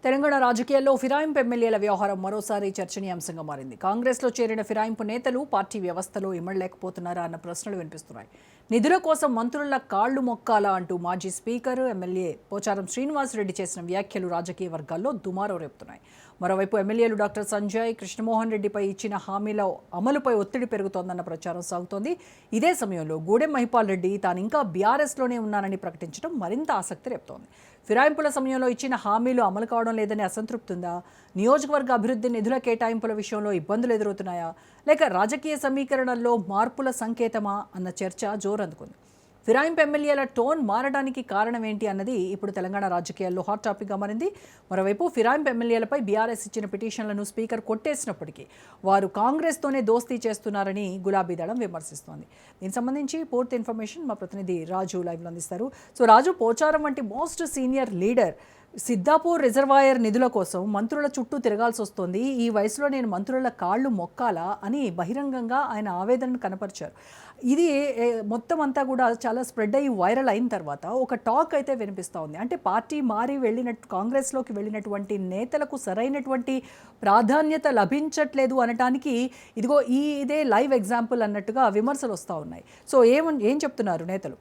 తెలంగాణ రాజకీయాల్లో ఫిరాయింపు ఎమ్మెల్యేల వ్యవహారం మరోసారి చర్చనీయాంశంగా మారింది. కాంగ్రెస్లో చేరిన ఫిరాయింపు నేతలు పార్టీ వ్యవస్థలో ఇమడలేకపోతున్నారా అన్న ప్రశ్నలు వినిపిస్తున్నాయి. నిధుల కోసం మంత్రుల కాళ్లు మొక్కాలా అంటూ మాజీ స్పీకర్ ఎమ్మెల్యే పోచారం శ్రీనివాసరెడ్డి చేసిన వ్యాఖ్యలు రాజకీయ వర్గాల్లో దుమారం రేపుతున్నాయి. మరోవైపు ఎమ్మెల్యేలు డాక్టర్ సంజయ్, కృష్ణమోహన్ రెడ్డిపై ఇచ్చిన హామీల అమలుపై ఒత్తిడి పెరుగుతోందన్న ప్రచారం సాగుతోంది. ఇదే సమయంలో గూడెం మహిపాల్ రెడ్డి తాను ఇంకా బీఆర్ఎస్లోనే ఉన్నానని ప్రకటించడం మరింత ఆసక్తి రేపుతోంది. ఫిరాయింపుల సమయంలో ఇచ్చిన హామీలు అమలు కావడం లేదని అసంతృప్తి ఉందా? నియోజకవర్గ అభివృద్ధి నిధుల కేటాయింపుల విషయంలో ఇబ్బందులు ఎదురవుతున్నాయా? లేక రాజకీయ సమీకరణల్లో మార్పుల సంకేతమా అన్న చర్చ జోరందుకుంది. ఫిరాయింపు ఎమ్మెల్యేల టోన్ మారడానికి కారణం ఏంటి అన్నది ఇప్పుడు తెలంగాణ రాజకీయాల్లో హాట్ టాపిక్గా మారింది. మరోవైపు ఫిరాయింపు ఎమ్మెల్యేలపై బీఆర్ఎస్ ఇచ్చిన పిటిషన్లను స్పీకర్ కొట్టేసినప్పటికీ వారు కాంగ్రెస్తోనే దోస్తీ చేస్తున్నారని గులాబీ దళం విమర్శిస్తోంది. దీనికి సంబంధించి పూర్తి ఇన్ఫర్మేషన్ మా ప్రతినిధి రాజు లైవ్లో అందిస్తారు. సో రాజు, పోచారం వంటి most senior leader Siddhapur reservoir నిధుల కోసం మంత్రుల చుట్టూ తిరగాల్సి వస్తోంది. ఈ వయసులో నేను మంత్రుల కాళ్ళు మొక్కాలా అని బహిరంగంగా ఆయన ఆవేదనను కనపరిచారు. ఇది మొత్తం అంతా కూడా చాలా స్ప్రెడ్ అయ్యి వైరల్ అయిన తర్వాత ఒక టాక్ అయితే వినిపిస్తూ ఉంది. అంటే పార్టీ మారి కాంగ్రెస్లోకి వెళ్ళినటువంటి నేతలకు సరైనటువంటి ప్రాధాన్యత లభించట్లేదు అనటానికి ఇదిగో ఇదే లైవ్ ఎగ్జాంపుల్ అన్నట్టుగా విమర్శలు వస్తూ ఉన్నాయి. సో ఏం చెప్తున్నారు నేతలు?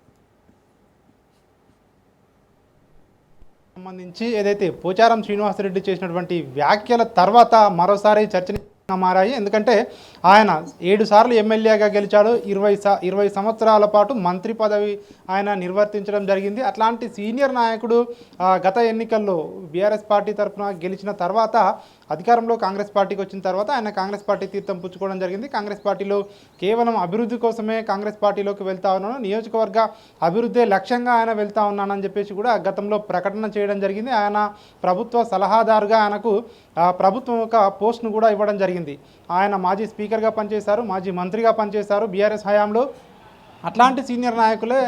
సంబంధించి ఏదైతే పోచారం శ్రీనివాసరెడ్డి చేసినటువంటి వ్యాఖ్యల తర్వాత మరోసారి చర్చనీయంగా మారాయి. ఎందుకంటే ఆయన 7 సార్లు ఎమ్మెల్యేగా గెలిచాడు. 20 సంవత్సరాల పాటు మంత్రి పదవి ఆయన నిర్వర్తించడం జరిగింది. అట్లాంటి సీనియర్ నాయకుడు గత ఎన్నికల్లో బీఆర్ఎస్ పార్టీ తరఫున గెలిచిన తర్వాత అధికారంలో కాంగ్రెస్ పార్టీకి వచ్చిన తర్వాత ఆయన కాంగ్రెస్ పార్టీ తీర్థం పుచ్చుకోవడం జరిగింది. కాంగ్రెస్ పార్టీలో కేవలం అభివృద్ధి కోసమే కాంగ్రెస్ పార్టీలోకి వెళ్తా ఉన్నాను, నియోజకవర్గ అభివృద్ధి లక్ష్యంగా ఆయన వెళ్తా ఉన్నానని చెప్పేసి కూడా గతంలో ప్రకటన చేయడం జరిగింది. ఆయన ప్రభుత్వ సలహాదారుగా ఆయనకు ప్రభుత్వం ఒక పోస్ట్ను కూడా ఇవ్వడం జరిగింది. ఆయన మాజీ స్పీకర్గా పనిచేశారు, మాజీ మంత్రిగా పనిచేశారు బీఆర్ఎస్ హయాంలో. అట్లాంటి సీనియర్ నాయకులే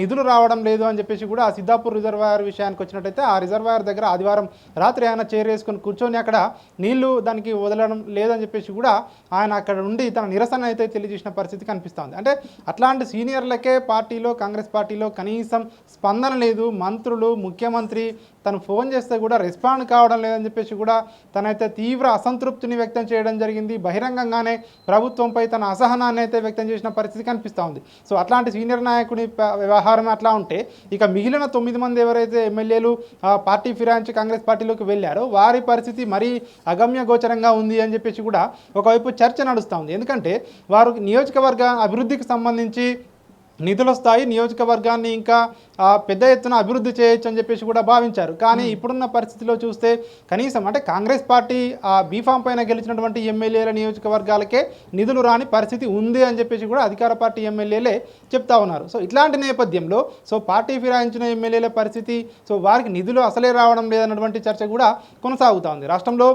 నిధులు రావడం లేదు అని చెప్పేసి కూడా ఆ సిద్ధాపూర్ రిజర్వాయర్ విషయానికి వచ్చినట్టయితే ఆ రిజర్వాయర్ దగ్గర ఆదివారం రాత్రి ఆయన చైర్ వేసుకొని కూర్చొని అక్కడ నీళ్లు దానికి వదలడం లేదని చెప్పేసి కూడా ఆయన అక్కడ ఉండి తన నిరసన అయితే తెలియజేసిన పరిస్థితి కనిపిస్తుంది. అంటే అట్లాంటి సీనియర్లకే పార్టీలో కాంగ్రెస్ పార్టీలో కనీసం స్పందన లేదు. మంత్రులు, ముఖ్యమంత్రి తను ఫోన్ చేస్తే కూడా రెస్పాండ్ కావడం లేదని చెప్పేసి కూడా తనైతే తీవ్ర అసంతృప్తిని వ్యక్తం చేయడం జరిగింది. బహిరంగంగానే ప్రభుత్వంపై తన అసహనాన్ని అయితే వ్యక్తం చేసిన పరిస్థితి కనిపిస్తూ ఉంది. సో అట్లాంటి సీనియర్ నాయకుని వ్యవహారం అట్లా ఉంటే ఇక మిగిలిన 9 మంది ఎవరైతే ఎమ్మెల్యేలు పార్టీ ఫిరాయించి కాంగ్రెస్ పార్టీలోకి వెళ్ళారో వారి పరిస్థితి మరీ అగమ్య గోచరంగా ఉంది అని చెప్పేసి కూడా ఒకవైపు చర్చ నడుస్తూ ఉంది. ఎందుకంటే వారు నియోజకవర్గ అభివృద్ధికి సంబంధించి నిధుల స్థాయి నియోజకవర్గాన్ని ఇంకా పెద్ద ఎత్తున అభివృద్ధి చేయొచ్చు అని చెప్పేసి కూడా భావించారు. కానీ ఇప్పుడున్న పరిస్థితిలో చూస్తే కనీసం అంటే కాంగ్రెస్ పార్టీ బీఫామ్ పైన గెలిచినటువంటి ఎమ్మెల్యేల నియోజకవర్గాలకే నిధులు రాని పరిస్థితి ఉంది అని చెప్పేసి కూడా అధికార పార్టీ ఎమ్మెల్యేలే చెప్తా ఉన్నారు. సో ఇట్లాంటి నేపథ్యంలో పార్టీ ఫిరాయించిన ఎమ్మెల్యేల పరిస్థితి, వారికి నిధులు అసలే రావడం లేదన్నటువంటి చర్చ కూడా కొనసాగుతూ ఉంది. రాష్ట్రంలో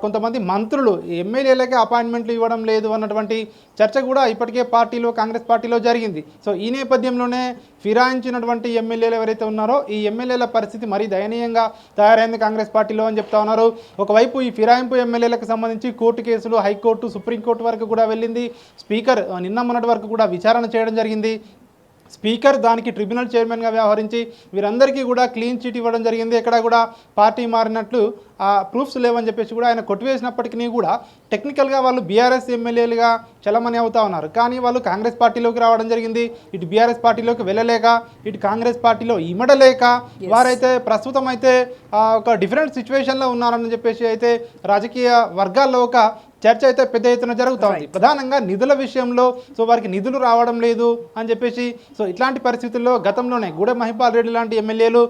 కొంతమంది మంత్రులు ఎమ్మెల్యేలకే అపాయింట్మెంట్లు ఇవ్వడం లేదు అన్నటువంటి చర్చ కూడా ఇప్పటికే కాంగ్రెస్ పార్టీలో జరిగింది. ఈ నేపథ్యంలోనే ఫిరాయించినటువంటి ఎమ్మెల్యేలు ఎవరైతే ఉన్నారో ఈ ఎమ్మెల్యేల పరిస్థితి మరీ దయనీయంగా తయారైంది కాంగ్రెస్ పార్టీలో అని చెప్తా ఉన్నారు. ఒకవైపు ఈ ఫిరాయింపు ఎమ్మెల్యేలకు సంబంధించి కోర్టు కేసులు హైకోర్టు, సుప్రీంకోర్టు వరకు కూడా వెళ్ళింది. స్పీకర్ నిన్న మొన్నటి వరకు కూడా విచారణ చేయడం జరిగింది. స్పీకర్ దానికి ట్రిబ్యునల్ చైర్మన్గా వ్యవహరించి వీరందరికీ కూడా క్లీన్ చిట్ ఇవ్వడం జరిగింది. ఎక్కడ కూడా పార్టీ మారినట్లు ప్రూఫ్స్ లేవని చెప్పేసి కూడా ఆయన కొట్టివేసినప్పటికీ కూడా టెక్నికల్గా వాళ్ళు బీఆర్ఎస్ ఎమ్మెల్యేలుగా చలమని అవుతా ఉన్నారు. కానీ వాళ్ళు కాంగ్రెస్ పార్టీలోకి రావడం జరిగింది. ఇటు బీఆర్ఎస్ పార్టీలోకి వెళ్ళలేక, ఇటు కాంగ్రెస్ పార్టీలో ఇమడలేక వారైతే ప్రస్తుతం అయితే ఒక డిఫరెంట్ సిచ్యువేషన్లో ఉన్నారని చెప్పేసి అయితే రాజకీయ వర్గాల్లో ఒక చర్చ అయితే పెద్ద ఎత్తున జరుగుతూ ఉంది. ప్రధానంగా నిధుల విషయంలో వారికి నిధులు రావడం లేదు అని చెప్పేసి ఇట్లాంటి పరిస్థితుల్లో గతంలోనే గూడెం మహిపాల్ రెడ్డి లాంటి ఎమ్మెల్యేలు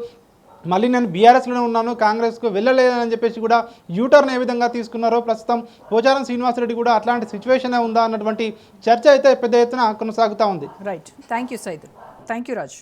మళ్ళీ నేను బీఆర్ఎస్లోనే ఉన్నాను, కాంగ్రెస్కు వెళ్ళలేదని చెప్పేసి కూడా యూటర్న్ ఏ విధంగా తీసుకున్నారో ప్రస్తుతం పోచారం శ్రీనివాసరెడ్డి కూడా అట్లాంటి సిచ్యువేషన్ ఉందా అన్నటువంటి చర్చ అయితే పెద్ద ఎత్తున కొనసాగుతూ ఉంది. Right, thank you Syed, thank you Raju.